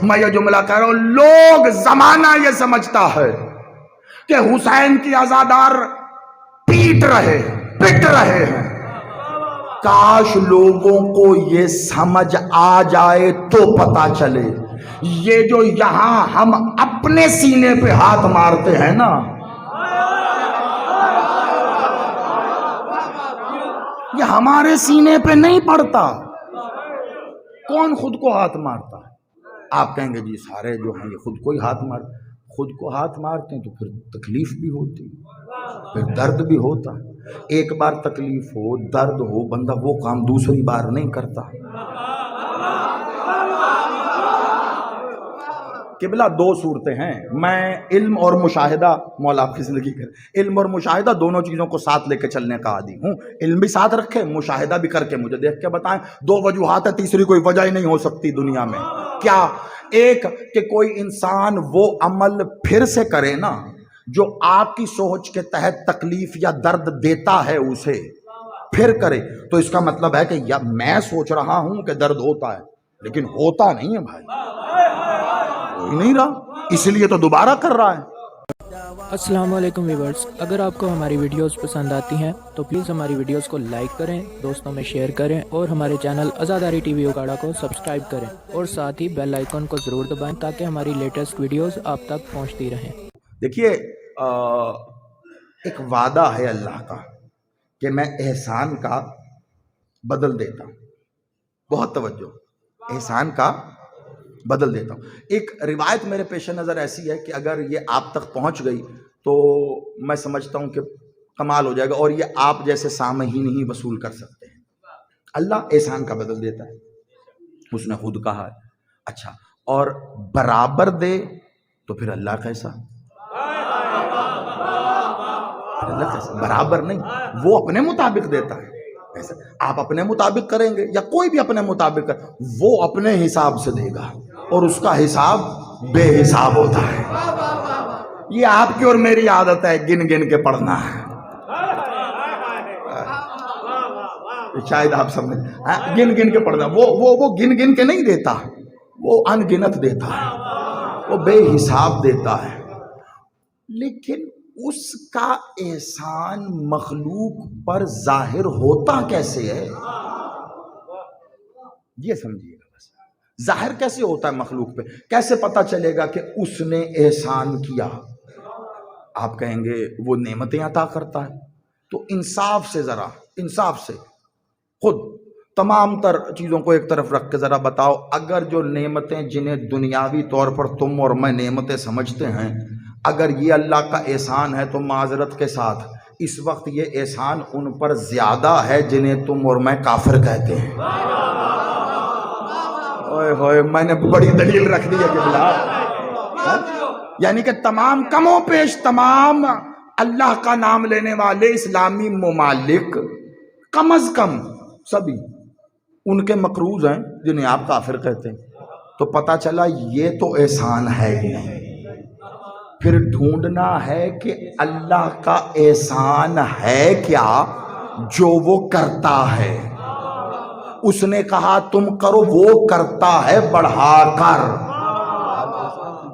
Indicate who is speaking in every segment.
Speaker 1: میں یہ جملہ کہہ رہا ہوں، لوگ زمانہ یہ سمجھتا ہے کہ حسین کی عزادار پٹ رہے ہیں۔ کاش لوگوں کو یہ سمجھ آ جائے تو پتا چلے، یہ جو یہاں ہم اپنے سینے پہ ہاتھ مارتے ہیں نا، یہ ہمارے سینے پہ نہیں پڑتا۔ کون خود کو ہاتھ مارتا ہے؟ آپ کہیں گے جی سارے جو ہیں یہ خود کو ہی ہاتھ مارتے، خود کو ہاتھ مارتے ہیں تو پھر تکلیف بھی ہوتی، پھر درد بھی ہوتا۔ ایک بار تکلیف ہو، درد ہو، بندہ وہ کام دوسری بار نہیں کرتا۔ قبلہ دو صورتیں ہیں، میں علم اور مشاہدہ، مولا آپ کی زندگی کرے، علم اور مشاہدہ دونوں چیزوں کو ساتھ لے کے چلنے کا عادی ہوں۔ علم بھی ساتھ رکھے، مشاہدہ بھی کر کے مجھے دیکھ کے بتائیں۔ دو وجوہات ہے، تیسری کوئی وجہ ہی نہیں ہو سکتی دنیا میں۔ کیا؟ ایک کہ کوئی انسان وہ عمل پھر سے کرے نا جو آپ کی سوچ کے تحت تکلیف یا درد دیتا ہے، اسے پھر کرے، تو اس کا مطلب ہے کہ یا میں سوچ رہا ہوں کہ درد ہوتا ہے لیکن ہوتا نہیں ہے بھائی، ہو ہی نہیں رہا، اس لیے تو دوبارہ کر رہا ہے۔
Speaker 2: السلام علیکم ویورز، اگر آپ کو ہماری ویڈیوز پسند آتی ہیں تو پلیز ہماری ویڈیوز کو لائک کریں، دوستوں میں شیئر کریں اور ہمارے چینل عزاداری ٹی وی اکاڑا کو سبسکرائب کریں اور ساتھ ہی بیل آئیکن کو ضرور دبائیں تاکہ ہماری لیٹسٹ ویڈیوز آپ تک پہنچتی رہیں۔
Speaker 1: دیکھیے ایک وعدہ ہے اللہ کا کہ میں احسان کا بدل دیتا ہوں، بہت توجہ، احسان کا بدل دیتا ہوں۔ ایک روایت میرے پیش نظر ایسی ہے کہ اگر یہ آپ تک پہنچ گئی تو میں سمجھتا ہوں کہ کمال ہو جائے گا، اور یہ آپ جیسے سامعین ہی وصول کر سکتے ہیں۔ اللہ احسان کا بدل دیتا ہے، اس نے خود کہا ہے۔ اچھا، اور برابر دے تو پھر اللہ کیسا؟ اللہ کیسا؟ برابر نہیں، وہ اپنے مطابق دیتا ہے۔ ایسا آپ اپنے مطابق کریں گے یا کوئی بھی اپنے مطابق کر، وہ اپنے حساب سے دے گا اور اس کا حساب بے حساب ہوتا ہے۔ یہ آپ کی اور میری عادت ہے گن گن کے پڑھنا ہے، شاید آپ سمجھ، گن گن کے پڑھنا، وہ گن گن کے نہیں دیتا، وہ ان گنت دیتا ہے، وہ بے حساب دیتا ہے۔ لیکن اس کا احسان مخلوق پر ظاہر ہوتا کیسے ہے؟ یہ سمجھیے گا بس، ظاہر کیسے ہوتا ہے مخلوق پہ؟ کیسے پتا چلے گا کہ اس نے احسان کیا؟ آپ کہیں گے وہ نعمتیں عطا کرتا ہے، تو انصاف سے، ذرا انصاف سے خود تمام تر چیزوں کو ایک طرف رکھ کے ذرا بتاؤ، اگر جو نعمتیں جنہیں دنیاوی طور پر تم اور میں نعمتیں سمجھتے ہیں، اگر یہ اللہ کا احسان ہے تو معذرت کے ساتھ اس وقت یہ احسان ان پر زیادہ ہے جنہیں تم اور میں کافر کہتے ہیں۔ اوئے ہوئے، میں نے بڑی دلیل رکھ دی ہے کہ بلا، یعنی کہ تمام کم و پیش تمام اللہ کا نام لینے والے اسلامی ممالک کم از کم سبھی ان کے مقروض ہیں جنہیں آپ کافر کہتے ہیں، تو پتہ چلا یہ تو احسان ہے ہی نہیں۔ پھر ڈھونڈنا ہے کہ اللہ کا احسان ہے کیا جو وہ کرتا ہے۔ اس نے کہا تم کرو، وہ کرتا ہے بڑھا کر،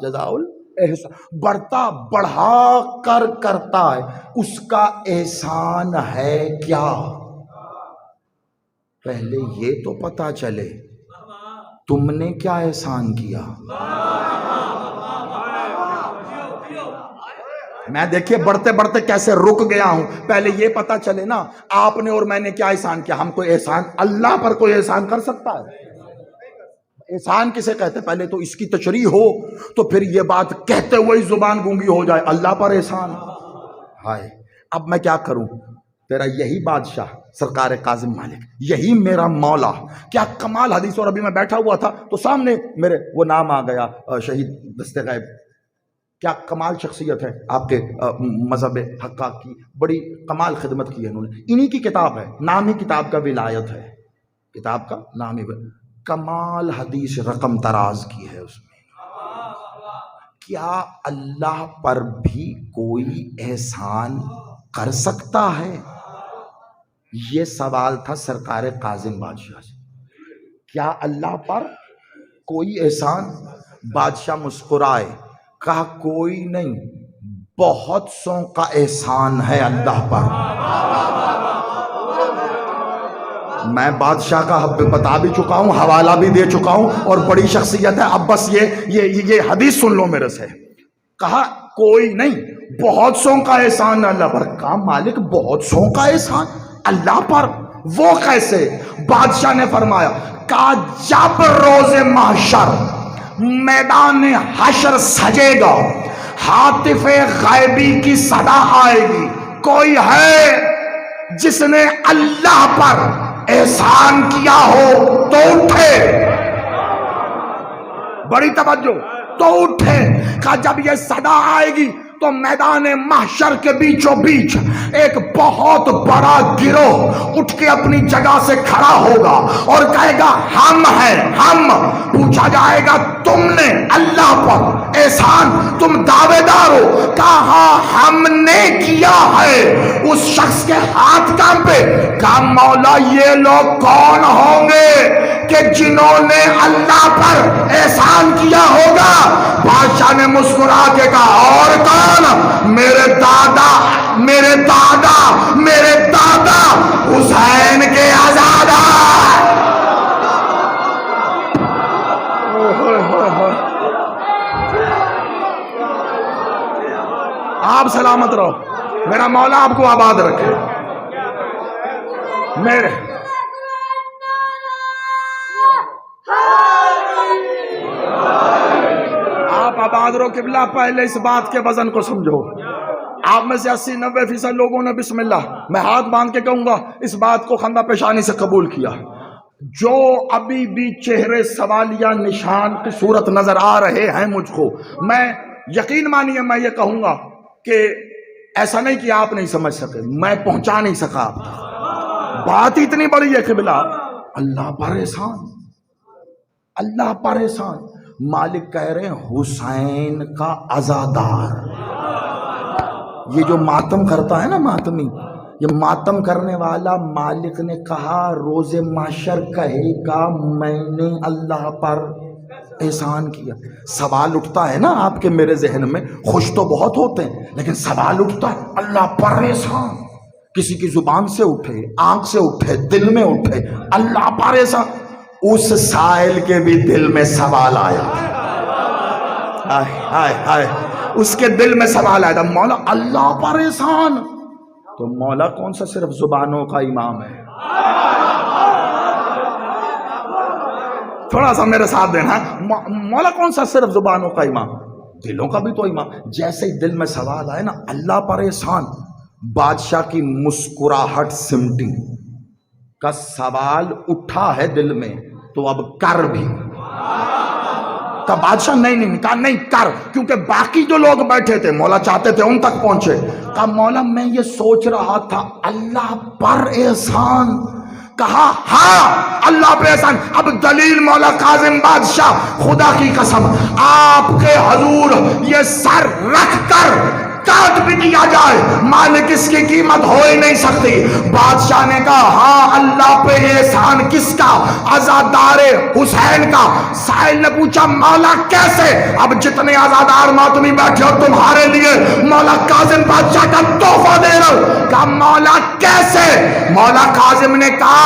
Speaker 1: جزاء الاحسان، بڑھتا بڑھا کر کرتا ہے۔ اس کا احسان ہے کیا؟ پہلے یہ تو پتا چلے تم نے کیا احسان کیا۔ میں دیکھیے بڑھتے بڑھتے کیسے رک گیا ہوں، پہلے یہ پتا چلے نا آپ نے اور میں نے کیا احسان کیا۔ ہم کوئی احسان، اللہ پر کوئی احسان کر سکتا ہے؟ احسان کسے کہتے؟ پہلے تو اس کی تشریح ہو تو پھر یہ بات کہتے ہوئے زبان گونگی ہو جائے، اللہ پر احسان۔ ہائے، اب میں کیا کروں؟ تیرا یہی بادشاہ سرکار کاظم مالک، یہی میرا مولا، کیا کمال حدیث۔ اور ابھی میں بیٹھا ہوا تھا تو سامنے میرے وہ نام آ گیا، شہید دست غیب، کیا کمال شخصیت ہے آپ کے مذہب حقہ کی، بڑی کمال خدمت کی ہے انہوں نے۔ انہی کی کتاب ہے، نام ہی کتاب کا ولایت ہے، کتاب کا نام ہی کمال حدیث رقم تراز کی ہے اس میں۔ کیا اللہ پر بھی کوئی احسان کر سکتا ہے؟ یہ سوال تھا سرکار کاظم بادشاہ سے، کیا اللہ پر کوئی احسان؟ بادشاہ مسکرائے، کہا کوئی نہیں، بہت سو کا احسان ہے اللہ پر۔ میں بادشاہ کا بتا بھی چکا ہوں، حوالہ بھی دے چکا ہوں، اور بڑی شخصیت ہے، اب بس یہ حدیث سن لو میرے سے۔ کہا کوئی نہیں، بہت سو کا احسان ہے اللہ پر۔ کہا مالک بہت سو کا احسان اللہ پر، وہ کیسے؟ بادشاہ نے فرمایا، کہا جب روز محشر میدان حشر سجے گا، ہاتف غیبی کی صدا آئے گی، کوئی ہے جس نے اللہ پر احسان کیا ہو تو اٹھے، بڑی توجہ، تو اٹھے۔ کہا جب یہ صدا آئے گی تو میدان محشر کے بیچوں بیچ ایک بہت بڑا گروہ اٹھ کے اپنی جگہ سے کھڑا ہوگا اور کہے گا ہم ہیں، ہم۔ پوچھا جائے گا تم نے اللہ پر احسان، تم دعوے دار ہو؟ کہا ہم نے کیا ہے۔ اس شخص کے ہاتھ کانپے، کہا مولا یہ لوگ کون ہوں گے کہ جنہوں نے اللہ پر احسان کیا ہوگا؟ بادشاہ نے مسکرا کے کہا اور کون؟ میرے دادا، میرے دادا، میرے دادا حسین کے آزادہ۔ آپ سلامت رہو، میرا مولا آپ کو آباد رکھے۔ میرے آپ آباد رہو قبلہ۔ پہلے اس بات کے وزن کو سمجھو۔ آپ میں سے 80-90% لوگوں نے بسم اللہ، میں ہاتھ باندھ کے کہوں گا، اس بات کو خندہ پیشانی سے قبول کیا۔ جو ابھی بھی چہرے سوالیہ نشان کی صورت نظر آ رہے ہیں مجھ کو، میں یقین مانیے میں یہ کہوں گا کہ ایسا نہیں کہ آپ نہیں سمجھ سکے، میں پہنچا نہیں سکا آپ تک۔ بات اتنی بڑی ہے قبلہ، اللہ پر احسان، اللہ پر احسان۔ مالک کہہ رہے ہیں حسین کا عزادار۔ یہ جو ماتم کرتا ہے نا ماتمی، یہ ماتم کرنے والا مالک نے کہا روز محشر کہے گا میں نے اللہ پر احسان کیا۔ سوال اٹھتا ہے نا آپ کے میرے ذہن میں، خوش تو بہت ہوتے ہیں لیکن سوال اٹھتا ہے اللہ پر احسان۔ کسی کی زبان سے اٹھے، آنکھ سے اٹھے، دل میں اٹھے، اللہ پر احسان۔ اس سائل کے بھی دل میں سوال آیا، ہائے ہائے، اس کے دل میں سوال آیا تھا مولا اللہ پر احسان۔ تو مولا کون سا صرف زبانوں کا امام ہے؟ تھوڑا سا میرے ساتھ دینا، مولا کون سا صرف زبانوں کا امام؟ دلوں کا بھی تو امام۔ جیسے ہی دل میں سوال آئے نا اللہ پر احسان، بادشاہ کی مسکراہٹ سمٹی، کا سوال اٹھا ہے دل میں تو اب کر بھی۔ کا بادشاہ نہیں کہا نہیں کر، کیونکہ باقی جو لوگ بیٹھے تھے مولا چاہتے تھے ان تک پہنچے۔ کہا مولا میں یہ سوچ رہا تھا اللہ پر احسان۔ کہا ہاں اللہ پہ احسان۔ اب دلیل مولا کاظم بادشاہ، خدا کی قسم آپ کے حضور یہ سر رکھ کر کاٹ بھی دیا جائے مالک اس کی قیمت ہو ہی نہیں سکتی۔ بادشاہ نے کہا ہاں اللہ پہ احسان کس کا؟ عزادار حسین کا۔ سائل نے پوچھا مولا کیسے؟ اب جتنے عزادار ماتمی بیٹھے ہو تمہارے لیے مولا کاظم بادشاہ کا تحفہ دے رہا ہوں۔ کہا مولا کیسے؟ مولا کاظم نے کہا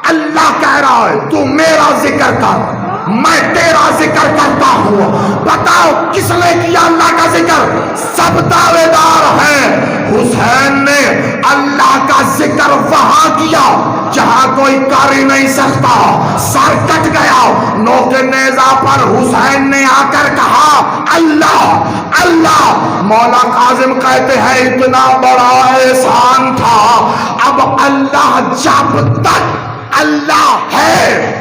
Speaker 1: اللہ کہہ رہا ہے تو میرا ذکر کر، میں تیرا ذکر کرتا ہوں۔ بتاؤ کس نے کیا اللہ کا ذکر؟ سب دعوے دار ہیں حسین نے اللہ کا ذکر وہاں کیا جہاں کوئی کر ہی نہیں سکتا۔ سر کٹ گیا، نوک نیزہ پر حسین نے آ کر کہا اللہ اللہ۔ مولا کاظم کہتے ہیں اتنا بڑا احسان تھا، اب اللہ جب تک اللہ ہے،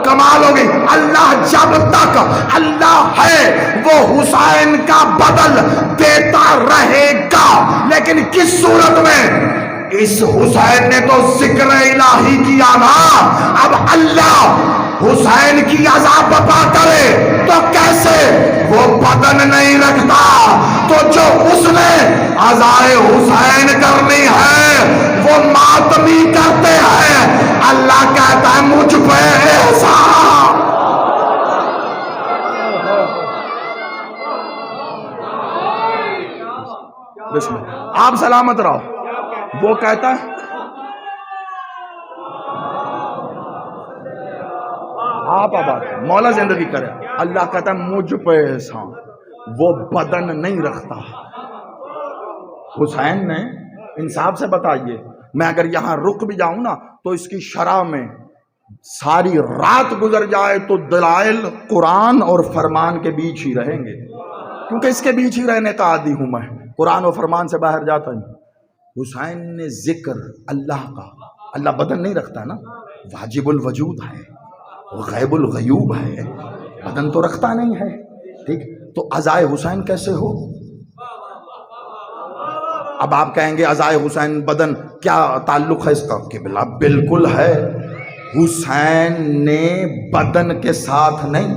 Speaker 1: کمال ہوگی، اللہ جب تک اللہ ہے وہ حسین کا بدل دیتا رہے گا۔ لیکن کس صورت میں؟ اس حسین نے تو ذکر الہی کیا نا، اب اللہ حسین کی عزا بپا کرے تو کیسے؟ وہ بدن نہیں رکھتا، تو جو اس نے عزائے حسین کرنی ہے وہ ماتمی کرتے ہیں۔ اللہ کہتا ہے مجھ پہ احسان آپ سلامت رہو. وہ کہتا ہے آپ آباد مولا زندگی کرے. اللہ کہتا ہے مجھ پہ احسان، وہ بدن نہیں رکھتا. حسین نے انصاف سے بتائیے، میں اگر یہاں رک بھی جاؤں نا تو اس کی شرح میں ساری رات گزر جائے تو دلائل قرآن اور فرمان کے بیچ ہی رہیں گے، کیونکہ اس کے بیچ ہی رہنے کا عادی ہوں میں، قرآن اور فرمان سے باہر جاتا نہیں. حسین نے ذکر اللہ کا، اللہ بدن نہیں رکھتا نا، واجب الوجود ہے، غیب الغیوب ہے، بدن تو رکھتا نہیں ہے. ٹھیک، تو عزائے حسین کیسے ہو؟ اب آپ کہیں گے عزائے حسین بدن کیا تعلق ہے اس کا؟ قبلہ بالکل ہے. حسین نے بدن کے ساتھ نہیں،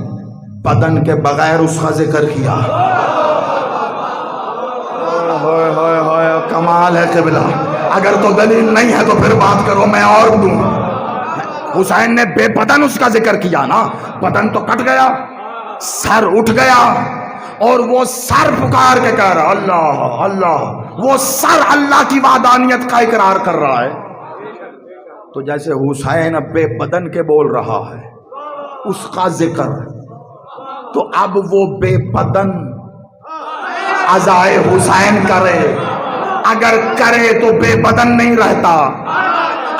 Speaker 1: بدن کے بغیر اس کا ذکر کیا. کمال ہے قبلہ. اگر تو دلیل نہیں ہے تو پھر بات کرو، میں اور دوں. حسین نے بے بدن اس کا ذکر کیا نا، بدن تو کٹ گیا، سر اٹھ گیا، اور وہ سر پکار کے کہہ رہا اللہ اللہ. وہ سر اللہ کی وحدانیت کا اقرار کر رہا ہے. تو جیسے حسین بے بدن کے بول رہا ہے اس کا ذکر، تو اب وہ بے بدن عزائے حسین کرے. اگر کرے تو بے بدن نہیں رہتا،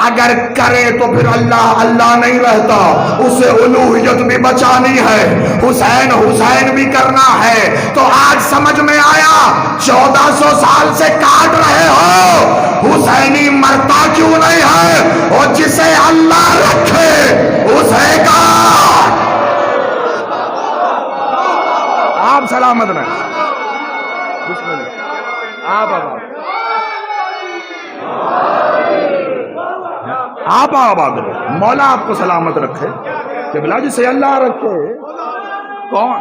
Speaker 1: اگر کرے تو پھر اللہ اللہ نہیں رہتا. اسے الوہیت بھی بچانی ہے، حسین حسین بھی کرنا ہے. تو آج سمجھ میں آیا 1400 سال سے کاٹ رہے ہو، حسینی مرتا کیوں نہیں ہے؟ اور جسے اللہ رکھے اسے کا آپ سلامت میں. بسم اللہ. آپ آباد رہو، مولا آپ کو سلامت رکھے. قبلہ جسے اللہ رکھے کون؟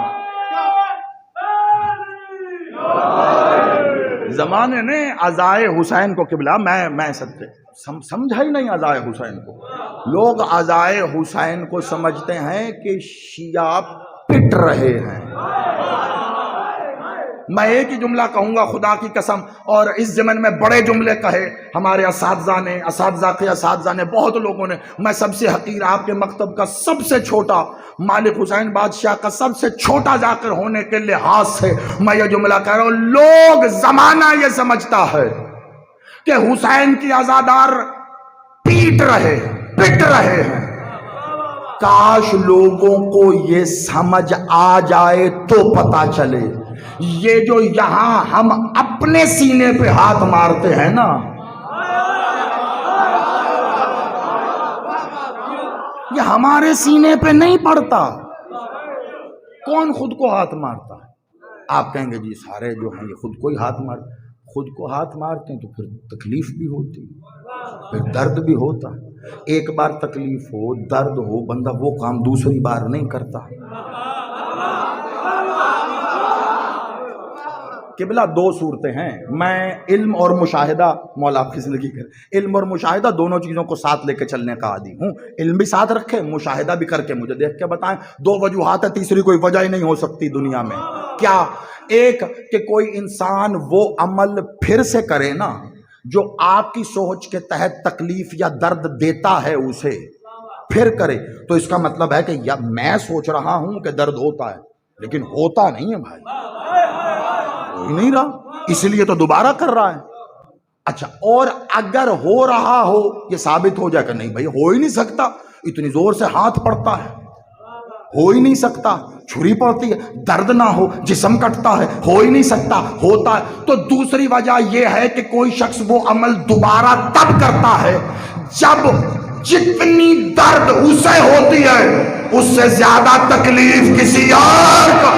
Speaker 1: زمانے نے عزائے حسین کو قبلہ میں سمجھا ہی نہیں. عزائے حسین کو لوگ عزائے حسین کو سمجھتے ہیں کہ شیعہ پٹ رہے ہیں. میں ایک ہی جملہ کہوں گا خدا کی قسم، اور اس زمن میں بڑے جملے کہے ہمارے اساتذہ نے بہت لوگوں نے. میں سب سے حقیر آپ کے مکتب کا سب سے چھوٹا، مالک حسین بادشاہ کا سب سے چھوٹا ذاکر ہونے کے لحاظ سے میں یہ جملہ کہہ رہا ہوں. لوگ زمانہ یہ سمجھتا ہے کہ حسین کی عزادار پٹ رہے ہیں. کاش لوگوں کو یہ سمجھ آ جائے تو پتا چلے یہ جو یہاں ہم اپنے سینے پہ ہاتھ مارتے ہیں نا، یہ ہمارے سینے پہ نہیں پڑتا. کون خود کو ہاتھ مارتا ہے؟ آپ کہیں گے جی سارے جو ہیں یہ خود کو ہی ہاتھ مارتے. خود کو ہاتھ مارتے ہیں تو پھر تکلیف بھی ہوتی، پھر درد بھی ہوتا. ایک بار تکلیف ہو، درد ہو، بندہ وہ کام دوسری بار نہیں کرتا. قبلہ دو صورتیں ہیں. میں علم اور مشاہدہ، مولا آپ کی زندگی کر، علم اور مشاہدہ دونوں چیزوں کو ساتھ لے کے چلنے کا عادی ہوں. علم بھی ساتھ رکھے، مشاہدہ بھی کر کے مجھے دیکھ کے بتائیں. دو وجوہات ہے، تیسری کوئی وجہ ہی نہیں ہو سکتی دنیا میں. کیا؟ ایک کہ کوئی انسان وہ عمل پھر سے کرے نا جو آپ کی سوچ کے تحت تکلیف یا درد دیتا ہے، اسے پھر کرے تو اس کا مطلب ہے کہ یا میں سوچ رہا ہوں کہ درد ہوتا ہے لیکن ہوتا نہیں ہے بھائی، ہو ہی نہیں رہا، اس لیے تو دوبارہ کر رہا ہے. اچھا، اور اگر ہو رہا ہو، یہ ثابت ہو جائے کہ نہیں بھائی ہو ہی نہیں سکتا، اتنی زور سے ہاتھ پڑتا ہے، ہو ہی نہیں سکتا، چھری پڑتی ہے، درد نہ ہو، جسم کٹتا ہے، ہو ہی نہیں سکتا، ہوتا ہے. تو دوسری وجہ یہ ہے کہ کوئی شخص وہ عمل دوبارہ تب کرتا ہے جب جتنی درد اسے ہوتی ہے اس سے زیادہ تکلیف کسی اور کو.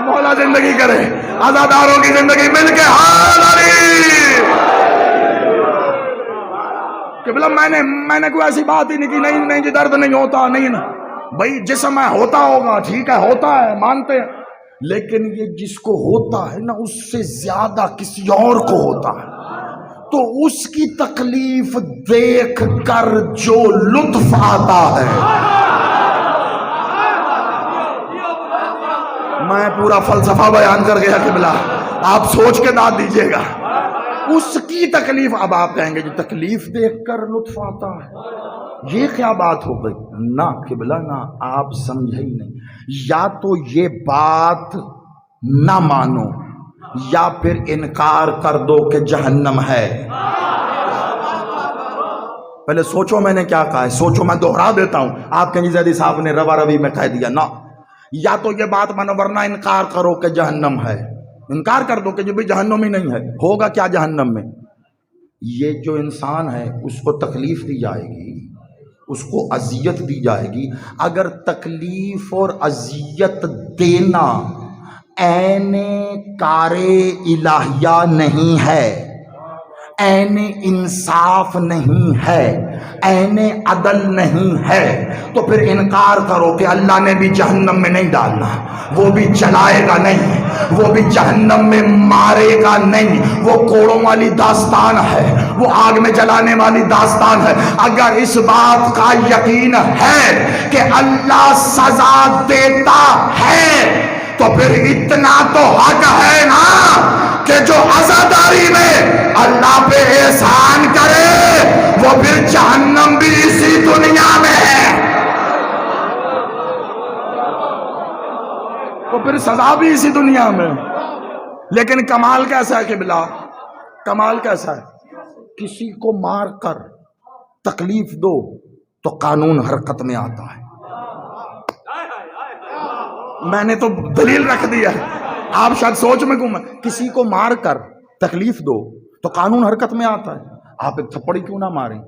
Speaker 1: مولا زندگی کرے، آزاداروں کی زندگی مل کے قبلہ. میں نے کوئی ایسی بات ہی نہیں کی نہیں جی درد نہیں ہوتا، نہیں نا بھائی، جسم ہے ہوتا ہوگا، ٹھیک ہے ہوتا ہے، مانتے ہیں، لیکن یہ جس کو ہوتا ہے نا اس سے زیادہ کسی اور کو ہوتا ہے. تو اس کی تکلیف دیکھ کر جو لطف آتا ہے میں پورا فلسفہ بیان کر گیا قبلہ، آپ سوچ کے داد دیجئے گا۔ اس کی تکلیف، اب آپ کہیں گے جو تکلیف دیکھ کر لطف آتا ہے، یہ کیا بات ہو گئی؟ نہ قبلہ نہ، آپ سمجھے ہی نہیں۔ یا تو یہ بات نہ مانو یا پھر انکار کر دو کہ جہنم ہے۔ پہلے سوچو میں نے کیا کہا ہے، سوچو، میں دوہرا دیتا ہوں، آپ کہیں زیدی صاحب نے روا روی میں کہہ دیا نہ۔ یا تو یہ بات مانو ورنہ انکار کرو کہ جہنم ہے، انکار کر دو کہ جو بھی جہنم ہی نہیں ہے، ہوگا کیا جہنم میں؟ یہ جو انسان ہے اس کو تکلیف دی جائے گی، اس کو اذیت دی جائے گی۔ اگر تکلیف اور اذیت دینا عین کار الہیہ نہیں ہے، عین انصاف نہیں ہے، عین عدل نہیں ہے، تو پھر انکار کرو کہ اللہ نے بھی جہنم میں نہیں ڈالنا، وہ بھی جلائے گا نہیں، وہ بھی جہنم میں مارے گا نہیں، وہ کوڑوں والی داستان ہے، وہ آگ میں جلانے والی داستان ہے۔ اگر اس بات کا یقین ہے کہ اللہ سزا دیتا ہے تو پھر اتنا تو حق ہے نا کہ جو عزاداری میں اللہ پہ احسان کرے وہ پھر جہنم بھی اسی دنیا میں ہے، تو پھر سزا بھی اسی دنیا میں۔ لیکن کمال کیسا ہے قبلہ؟ کمال کیسا ہے؟ کسی کو مار کر تکلیف دو تو قانون حرکت میں آتا ہے۔ میں نے تو دلیل رکھ دیا ہے، آپ شاید سوچ میں گم، کسی کو مار کر تکلیف دو تو قانون حرکت میں آتا ہے۔ آپ ایک تھپڑی کیوں نہ ماریں،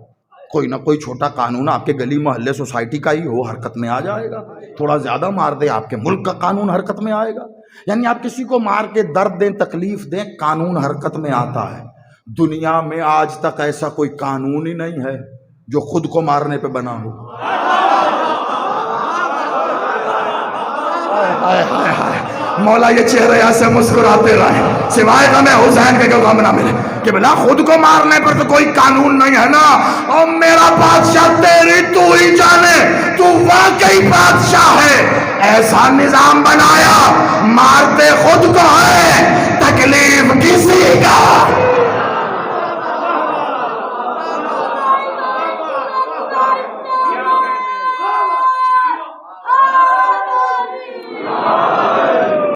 Speaker 1: کوئی نہ کوئی چھوٹا قانون آپ کے گلی محلے سوسائٹی کا ہی ہو، حرکت میں آ جائے گا۔ تھوڑا زیادہ مار دیں، آپ کے ملک کا قانون حرکت میں آئے گا۔ یعنی آپ کسی کو مار کے درد دیں، تکلیف دیں، قانون حرکت میں آتا ہے۔ دنیا میں آج تک ایسا کوئی قانون ہی نہیں ہے جو خود کو مارنے پہ بنا ہو۔ مولا یہ چہرے ایسے مسکراتے رہے سوائے غم حسین کے غم نہ ملے کہ بلا خود کو مارنے پر تو کوئی قانون نہیں ہے نا۔ اور میرا بادشاہ تیری تو ہی جانے، تو واقعی بادشاہ ہے، ایسا نظام بنایا مارتے خود کو